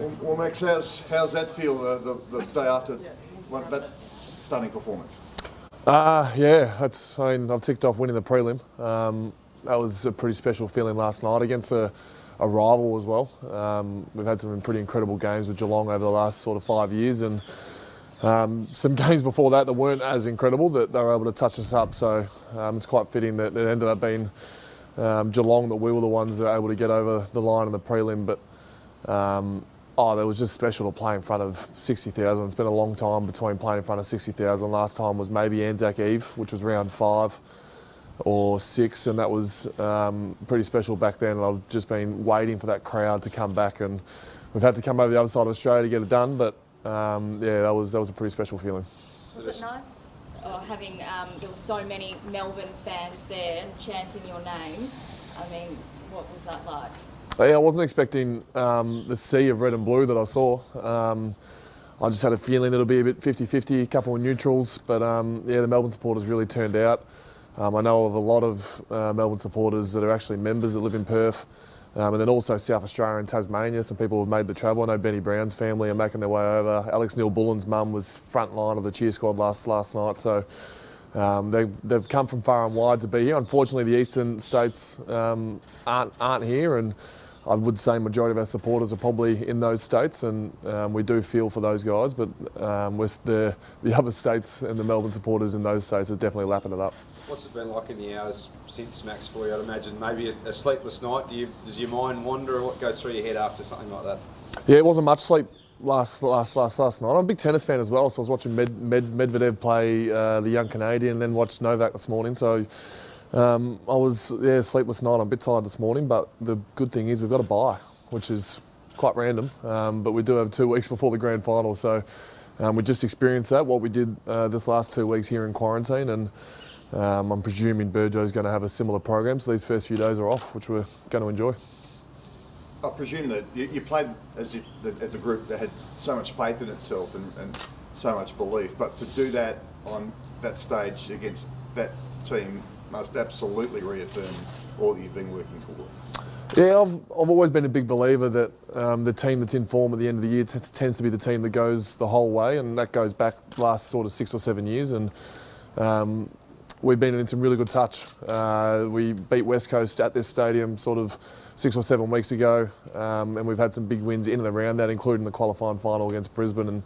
Well, Max, how's that feel the day after that stunning performance? Yeah, I've ticked off winning the prelim. That was a pretty special feeling last night against a rival as well. We've had some pretty incredible games with Geelong over the last sort of 5 years, and some games before that weren't as incredible, that they were able to touch us up. So it's quite fitting that it ended up being Geelong that we were the ones that were able to get over the line in the prelim. But it was just special to play in front of 60,000. It's been a long time between playing in front of 60,000. Last time was maybe Anzac Eve, which was round 5 or 6, and that was pretty special back then. And I've just been waiting for that crowd to come back, and we've had to come over the other side of Australia to get it done. But that was a pretty special feeling. Was it nice having there were so many Melbourne fans there and chanting your name? I mean, what was that like? Yeah, I wasn't expecting the sea of red and blue that I saw. I just had a feeling it'll be a bit 50-50, a couple of neutrals, but the Melbourne supporters really turned out. I know of a lot of Melbourne supporters that are actually members that live in Perth, and then also South Australia and Tasmania. Some people have made the travel. I know Benny Brown's family are making their way over. Alex Neil-Bullen's mum was front line of the cheer squad last night, so they've come from far and wide to be here. Unfortunately, the eastern states aren't here, and I would say majority of our supporters are probably in those states, and we do feel for those guys. But the other states and the Melbourne supporters in those states are definitely lapping it up. What's it been like in the hours since, Max, for you? I'd imagine maybe a sleepless night. Does your mind wander, or what goes through your head after something like that? Yeah, it wasn't much sleep last night. I'm a big tennis fan as well, so I was watching Medvedev play the young Canadian, and then watched Novak this morning. So I was sleepless night. I'm a bit tired this morning, but the good thing is we've got a bye, which is quite random. But we do have 2 weeks before the grand final, so we just experienced that. What we did this last 2 weeks here in quarantine, and I'm presuming Burjo's going to have a similar program. So these first few days are off, which we're going to enjoy. I presume that you played as if the group that had so much faith in itself and so much belief, but to do that on that stage against that team must absolutely reaffirm all that you've been working towards. Yeah, I've always been a big believer that the team that's in form at the end of the year tends to be the team that goes the whole way, and that goes back last sort of 6 or 7 years. And we've been in some really good touch. We beat West Coast at this stadium sort of 6 or 7 weeks ago, and we've had some big wins in and around that, including the qualifying final against Brisbane.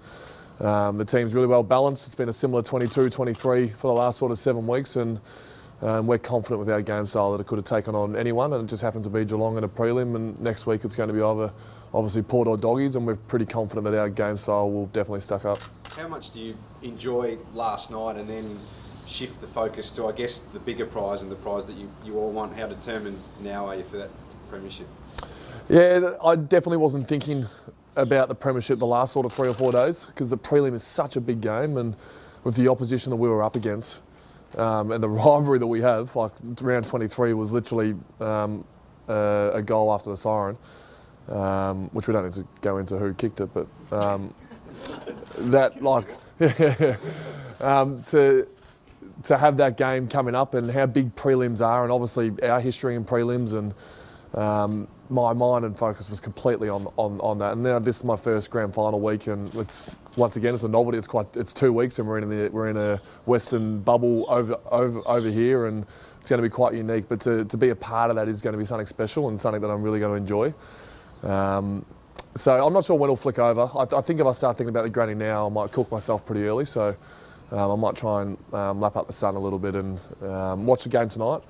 And the team's really well balanced. It's been a similar 22-23 for the last sort of 7 weeks, and we're confident with our game style that it could have taken on anyone, and it just happened to be Geelong in a prelim, and next week it's going to be either obviously Port or Doggies, and we're pretty confident that our game style will definitely stack up. How much do you enjoy last night and then shift the focus to, I guess, the bigger prize and the prize that you all want? How determined now are you for that premiership? Yeah, I definitely wasn't thinking about the premiership the last sort of 3 or 4 days, because the prelim is such a big game, and with the opposition that we were up against, and the rivalry that we have, like round 23 was literally a goal after the siren, which we don't need to go into who kicked it, but that to have that game coming up and how big prelims are, and obviously our history in prelims, and my mind and focus was completely on that. And now this is my first grand final week, and it's a novelty. It's 2 weeks, and we're in a Western bubble over here, and it's going to be quite unique. But to be a part of that is going to be something special and something that I'm really going to enjoy. So I'm not sure when it'll flick over. I think if I start thinking about the granny now, I might cook myself pretty early. So I might try and lap up the sun a little bit and watch the game tonight.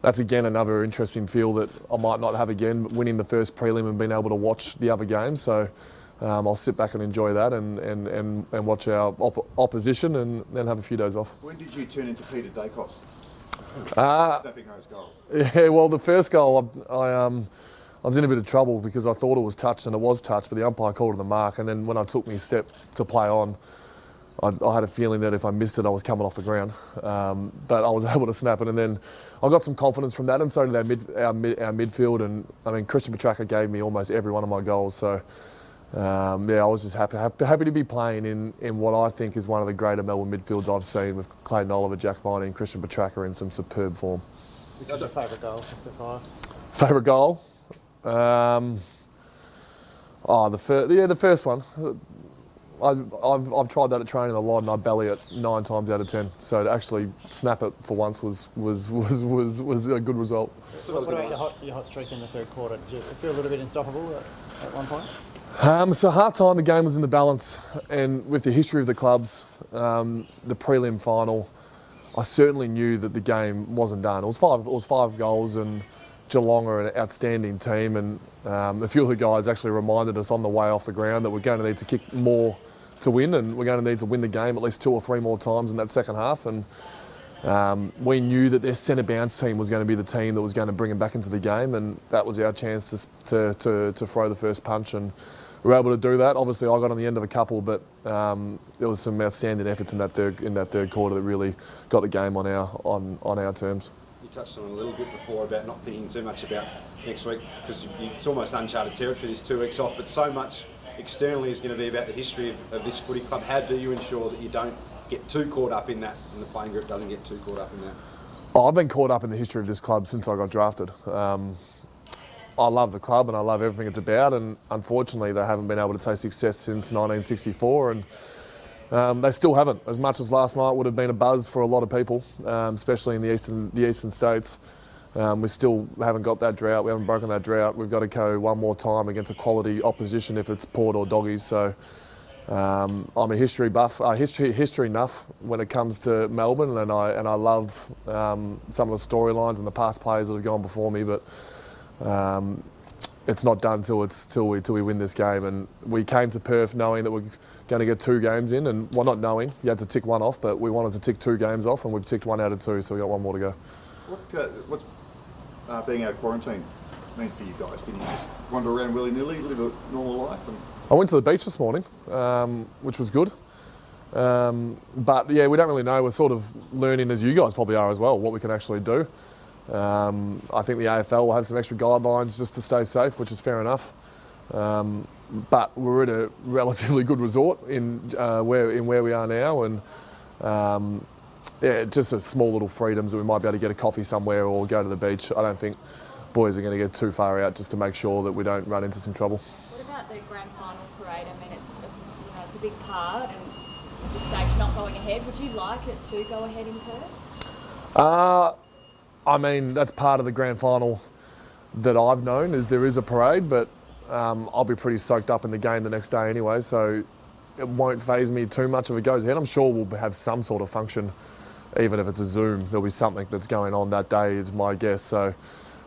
That's again another interesting feel that I might not have again, winning the first prelim and being able to watch the other games. So I'll sit back and enjoy that and watch our opposition and then have a few days off. When did you turn into Peter Dacos? Snapping those goals. Yeah, well, the first goal, I was in a bit of trouble because I thought it was touched, and it was touched, but the umpire called it the mark. And then when I took my step to play on, I had a feeling that if I missed it, I was coming off the ground. But I was able to snap it, and then I got some confidence from that, and so did our midfield. And I mean, Christian Petracca gave me almost every one of my goals. So I was just happy to be playing in what I think is one of the greater Melbourne midfields I've seen, with Clayton Oliver, Jack Viney, and Christian Petracca in some superb form. What's your favourite goal of the 5? Favourite goal? Oh, the first one. I've tried that at training a lot, and I belly it 9 times out of 10. So to actually snap it for once was a good result. What about your hot streak in the third quarter? Did you feel a little bit unstoppable at one point? So half time the game was in the balance, and with the history of the clubs, the prelim final, I certainly knew that the game wasn't done. It was five goals, and Geelong are an outstanding team, and a few of the guys actually reminded us on the way off the ground that we're going to need to kick more to win, and we're going to need to win the game at least 2 or 3 more times in that second half. And we knew that their centre bounce team was going to be the team that was going to bring them back into the game, and that was our chance to throw the first punch, and we were able to do that. Obviously, I got on the end of a couple, but there was some outstanding efforts in that third quarter that really got the game on our terms. You touched on it a little bit before about not thinking too much about next week, because it's almost uncharted territory, this 2 weeks off, but so much externally is going to be about the history of this footy club. How do you ensure that you don't get too caught up in that, and the playing group doesn't get too caught up in that? Oh, I've been caught up in the history of this club since I got drafted. I love the club and I love everything it's about, and unfortunately they haven't been able to take success since 1964, and they still haven't. As much as last night would have been a buzz for a lot of people, especially in the eastern states, we still haven't got that drought. We haven't broken that drought. We've got to go one more time against a quality opposition if it's Port or Doggies. So I'm a history buff, history nuff when it comes to Melbourne, and I love some of the storylines and the past players that have gone before me, but it's not done till we win this game. And we came to Perth knowing that we're going to get 2 games in, and well, not knowing, you had to tick 1 off, but we wanted to tick 2 games off, and we've ticked 1 out of 2, so we got 1 more to go. What's being out of quarantine mean for you guys? Can you just wander around willy-nilly, live a normal life? I went to the beach this morning, which was good. But yeah, we don't really know. We're sort of learning, as you guys probably are as well, what we can actually do. I think the AFL will have some extra guidelines just to stay safe, which is fair enough. But we're at a relatively good resort in where we are now, and yeah, just a small little freedoms that we might be able to get a coffee somewhere or go to the beach. I don't think boys are going to get too far out just to make sure that we don't run into some trouble. What about the grand final parade? I mean, it's a big part, and the stage not going ahead. Would you like it to go ahead in Perth? I mean, that's part of the grand final that I've known, is there is a parade, but I'll be pretty soaked up in the game the next day anyway, so it won't faze me too much if it goes ahead. I'm sure we'll have some sort of function, even if it's a Zoom. There'll be something that's going on that day, is my guess. So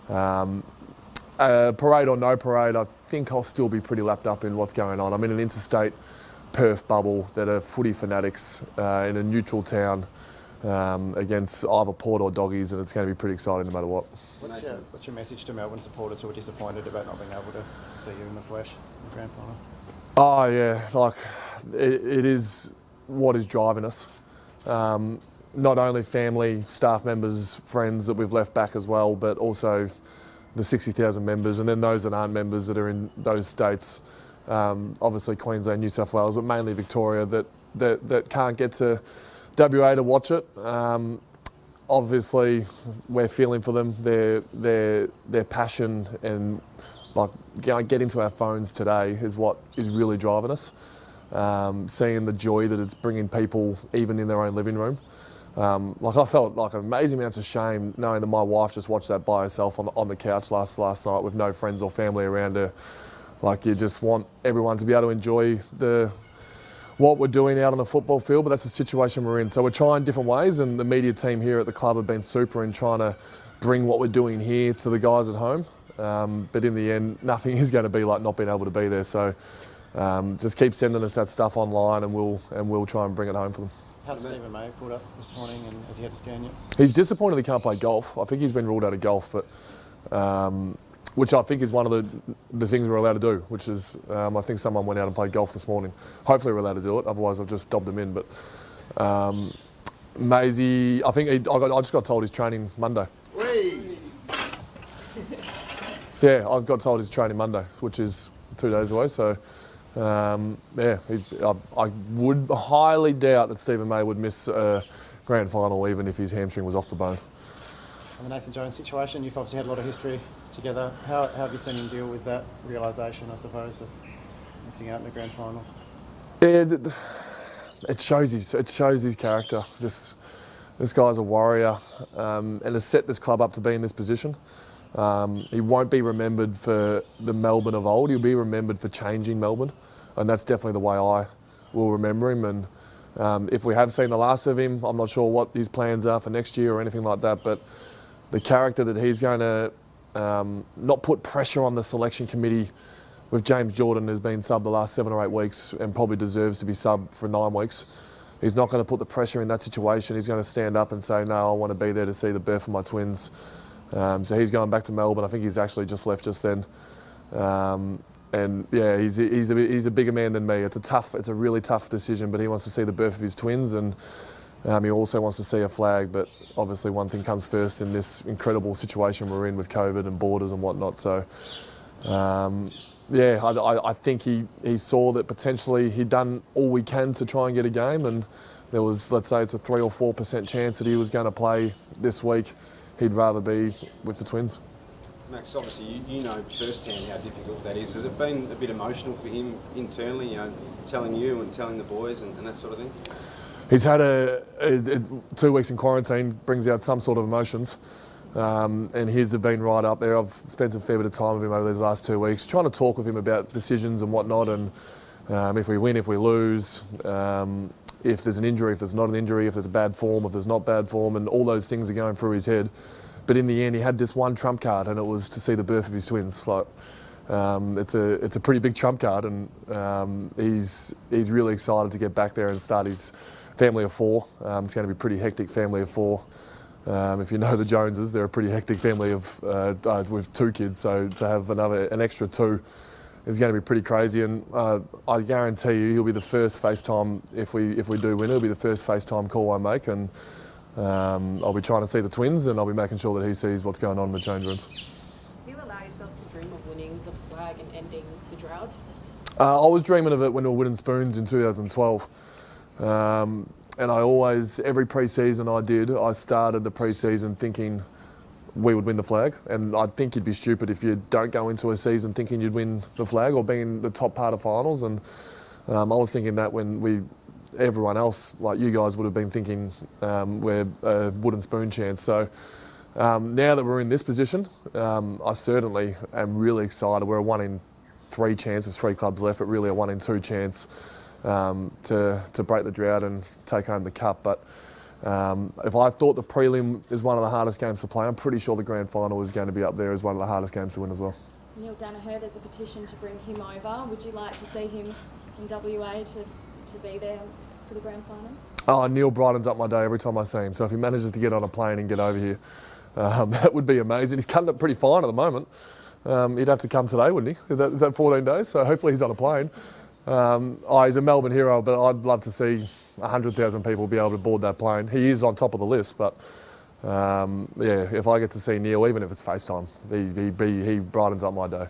parade or no parade, I think I'll still be pretty lapped up in what's going on. I'm in an interstate Perth bubble that are footy fanatics in a neutral town against either Port or Doggies, and it's going to be pretty exciting no matter what. What's your message to Melbourne supporters who are disappointed about not being able to see you in the flesh in the grand final? Oh yeah, like it is what is driving us. Not only family, staff members, friends that we've left back as well, but also the 60,000 members, and then those that aren't members that are in those states, obviously Queensland, New South Wales, but mainly Victoria, that can't get to WA to watch it. Obviously, we're feeling for them. Their passion and like getting to our phones today is what is really driving us. Seeing the joy that it's bringing people, even in their own living room. Like I felt like amazing amounts of shame knowing that my wife just watched that by herself on the couch last night with no friends or family around her. Like, you just want everyone to be able to enjoy what we're doing out on the football field, but that's the situation we're in. So we're trying different ways, and the media team here at the club have been super in trying to bring what we're doing here to the guys at home. But in the end, nothing is going to be like not being able to be there. So just keep sending us that stuff online, and we'll try and bring it home for them. How's Stephen May pulled up this morning, and has he had a scan yet? He's disappointed he can't play golf. I think he's been ruled out of golf, but which I think is one of the things we're allowed to do, which is I think someone went out and played golf this morning. Hopefully we're allowed to do it, otherwise I've just dobbed him in. But Maisie, I think I just got told he's training Monday. Yeah, I've got told he's training Monday, which is 2 days away. So yeah, I would highly doubt that Stephen May would miss a grand final even if his hamstring was off the bone. And the Nathan Jones situation, you've obviously had a lot of history together. How have you seen him deal with that realisation, I suppose, of missing out in the grand final? Yeah, it shows his character. This guy's a warrior and has set this club up to be in this position. He won't be remembered for the Melbourne of old. He'll be remembered for changing Melbourne, and that's definitely the way I will remember him. And if we have seen the last of him, I'm not sure what his plans are for next year or anything like that, but the character that he's going to not put pressure on the selection committee with James Jordan, who's been subbed the last 7 or 8 weeks and probably deserves to be subbed for 9 weeks. He's not going to put the pressure in that situation. He's going to stand up and say, no, I want to be there to see the birth of my twins. So he's going back to Melbourne. I think he's actually just left just then. And yeah, he's a bigger man than me. It's a really tough decision, but he wants to see the birth of his twins, and he also wants to see a flag. But obviously one thing comes first in this incredible situation we're in with COVID and borders and whatnot. So yeah, I think he saw that potentially he'd done all we can to try and get a game, and there was, let's say it's a 3 or 4% chance that he was going to play this week. He'd rather be with the Twins. Max, obviously you know firsthand how difficult that is. Has it been a bit emotional for him internally, telling you and telling the boys and that sort of thing? He's had 2 weeks in quarantine, brings out some sort of emotions. And his have been right up there. I've spent a fair bit of time with him over these last 2 weeks, trying to talk with him about decisions and whatnot, and if we win, if we lose, if there's an injury, if there's not an injury, if there's bad form, if there's not bad form, and all those things are going through his head. But in the end, he had this one trump card, and it was to see the birth of his twins. Like, it's a pretty big trump card, and he's really excited to get back there and start his family of 4. It's going to be a pretty hectic family of 4. If you know the Joneses, they're a pretty hectic family of with 2 kids. So to have an extra 2 is going to be pretty crazy. And I guarantee you, he'll be the first FaceTime if we do win. It'll be the first FaceTime call I make, and I'll be trying to see the twins, and I'll be making sure that he sees what's going on in the change rooms. Do you allow yourself to dream of winning the flag and ending the drought? I was dreaming of it when we were winning spoons in 2012. And I always, every pre-season I started the pre-season thinking we would win the flag. And I think you'd be stupid if you don't go into a season thinking you'd win the flag or be in the top part of finals. And I was thinking that when everyone else, like you guys, would have been thinking we're a wooden spoon chance. So now that we're in this position, I certainly am really excited. We're a 1 in 3 chances, 3 clubs left, but really a 1 in 2 chance to break the drought and take home the cup. But if I thought the prelim is one of the hardest games to play, I'm pretty sure the grand final is going to be up there as one of the hardest games to win as well. Neil Danaher, there's a petition to bring him over. Would you like to see him in WA to be there for the grand final? Oh, Neil brightens up my day every time I see him. So if he manages to get on a plane and get over here, that would be amazing. He's cutting it pretty fine at the moment. He'd have to come today, wouldn't he? Is that 14 days? So hopefully he's on a plane. He's a Melbourne hero, but I'd love to see 100,000 people be able to board that plane. He is on top of the list, but yeah, if I get to see Neil, even if it's FaceTime, he brightens up my day.